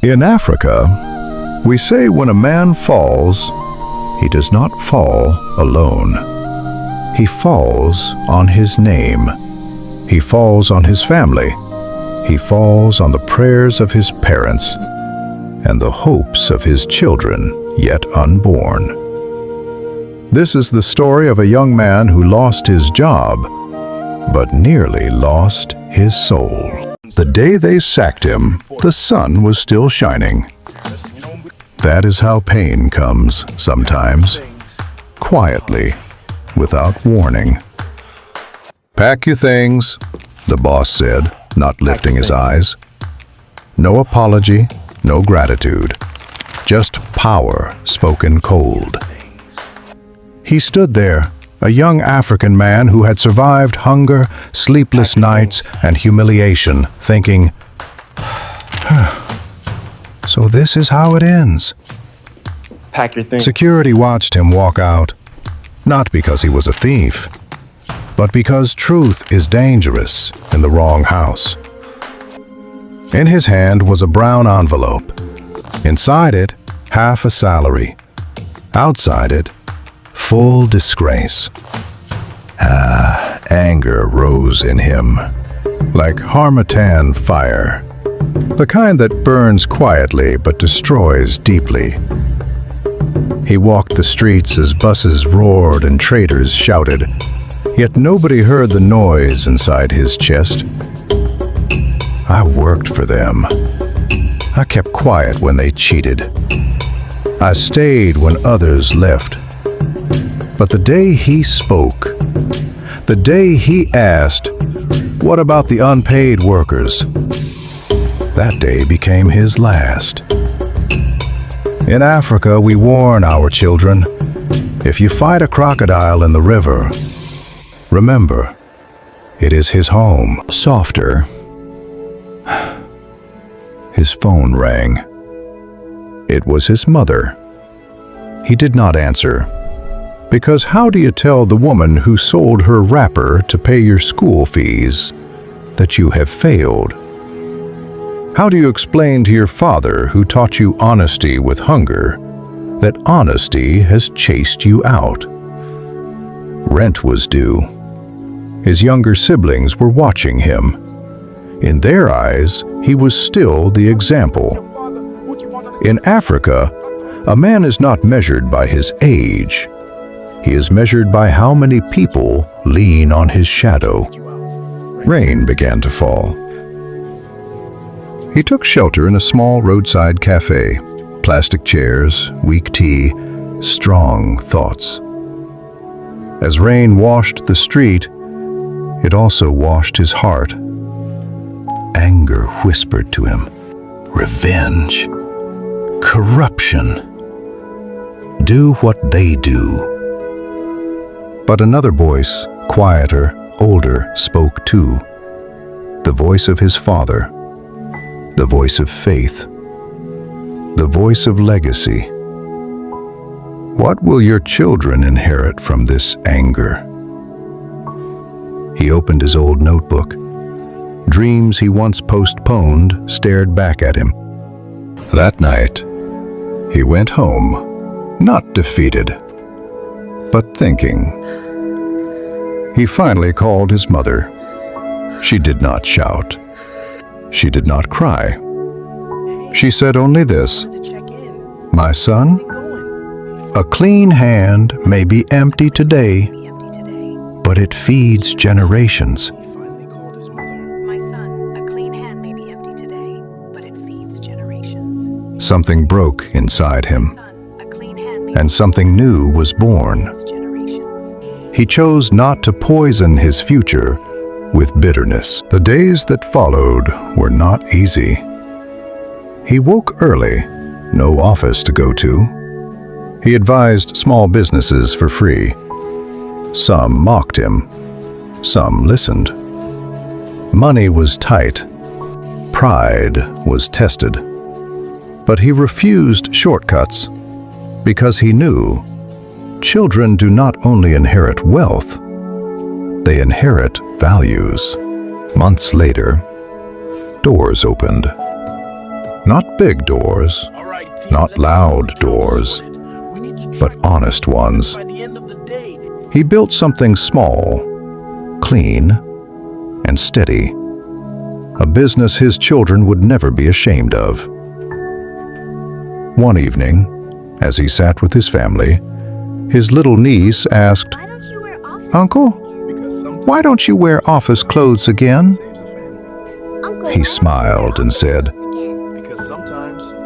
In Africa, we say when a man falls, he does not fall alone. He falls on his name. He falls on his family. He falls on the prayers of his parents and the hopes of his children yet unborn. This is the story of a young man who lost his job, but nearly lost his soul. The day they sacked him, the sun was still shining. That is how pain comes sometimes, quietly, without warning. "Pack your things," the boss said, not lifting his eyes. No apology, no gratitude, just power spoken cold. He stood there, a young African man who had survived hunger, sleepless nights, and humiliation, thinking, so this is how it ends. Pack your things. Security watched him walk out, not because he was a thief, but because truth is dangerous in the wrong house. In his hand was a brown envelope. Inside it, half a salary. Outside it, full disgrace. Anger rose in him, like harmattan fire, the kind that burns quietly but destroys deeply. He walked the streets as buses roared and traders shouted, yet nobody heard the noise inside his chest. I worked for them. I kept quiet when they cheated. I stayed when others left. But the day he spoke, the day he asked, "What about the unpaid workers?" that day became his last. In Africa, we warn our children, if you fight a crocodile in the river, remember, it is his home. Softer. His phone rang. It was his mother. He did not answer. Because how do you tell the woman who sold her wrapper to pay your school fees that you have failed? How do you explain to your father who taught you honesty with hunger that honesty has chased you out? Rent was due. His younger siblings were watching him. In their eyes, he was still the example. In Africa, a man is not measured by his age. He is measured by how many people lean on his shadow. Rain began to fall. He took shelter in a small roadside cafe. Plastic chairs, weak tea, strong thoughts. As rain washed the street, it also washed his heart. Anger whispered to him, revenge, corruption. Do what they do. But another voice, quieter, older, spoke too. The voice of his father. The voice of faith. The voice of legacy. What will your children inherit from this anger? He opened his old notebook. Dreams he once postponed stared back at him. That night, he went home, not defeated, but thinking. He finally called his mother. She did not shout. She did not cry. She said only this, "My son, a clean hand may be empty today, but it feeds generations." Something broke inside him, and something new was born. He chose not to poison his future with bitterness. The days that followed were not easy. He woke early, no office to go to. He advised small businesses for free. Some mocked him, some listened. Money was tight, pride was tested. But he refused shortcuts because he knew children do not only inherit wealth, they inherit values. Months later, doors opened. Not big doors, not loud doors, but honest ones. He built something small, clean, and steady. A business his children would never be ashamed of. One evening, as he sat with his family, his little niece asked, "Uncle, why don't you wear office clothes again?" He smiled and said,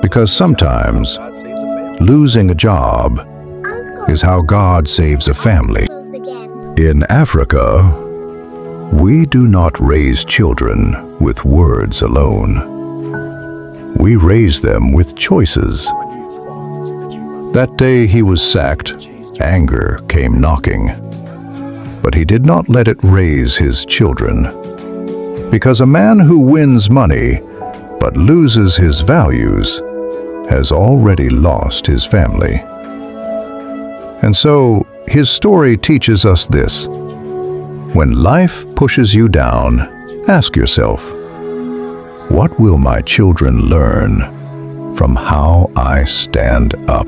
"Because sometimes losing a job is how God saves a family." In Africa, we do not raise children with words alone. We raise them with choices. That day he was sacked, anger came knocking. But he did not let it raise his children. Because a man who wins money but loses his values has already lost his family. And so his story teaches us this. When life pushes you down, ask yourself, what will my children learn from how I stand up?